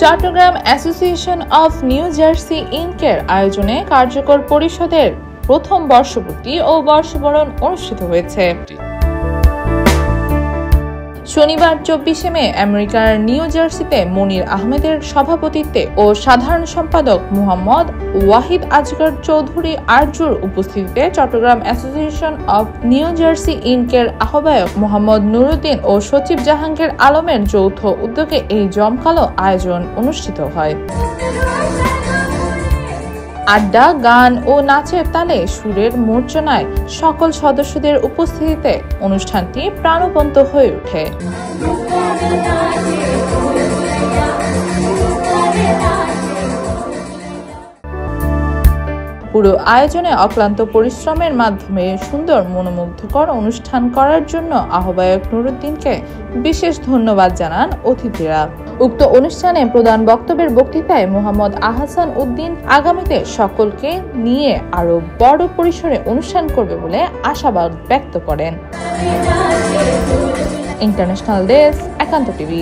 Chittagong association of New Jersey ইনকের আয়োজনে কার্যকর পরিষদের প্রথম বর্ষপূর্তি ও বর্ষবরণ অনুষ্ঠিত হয়েছে। শনিবার 24 মে আমেরিকার নিউ জার্সিতে মনির আহমেদের সভাপতিত্বে ও সাধারণ সম্পাদক মুহাম্মদ ওয়াহিদ আজগর চৌধুরী আরজুর উপস্থিতিতে Chittagong association of New Jersey ইনকের আহ্বায়ক মোহাম্মদ নুরুদ্দিন ও সচিব জাহাঙ্গীর আলমের যৌথ উদ্যোগে এই জমকালো আয়োজন অনুষ্ঠিত হয়। আড্ডা, গান ও নাচের তালে সুরের মূর্ছনায় সকল সদস্যদের উপস্থিতিতে অনুষ্ঠানটি প্রাণবন্ত হয়ে ওঠে। পুরো আয়োজনে অক্লান্ত পরিশ্রমের মাধ্যমে সুন্দর মনোমুগ্ধকর অনুষ্ঠান করার জন্য আহ্বায়ক নুরুদ্দিনকে বিশেষ ধন্যবাদ জানান অতিথিরা। উক্ত অনুষ্ঠানে প্রধান বক্তব্যের মোহাম্মদ আহসান উদ্দিন আগামীতে সকলকে নিয়ে আরো বড় পরিসরে অনুষ্ঠান করবে বলে আশাবাদ ব্যক্ত করেন। ইন্টারন্যাশনাল ডেস্ক, একান্ত টিভি।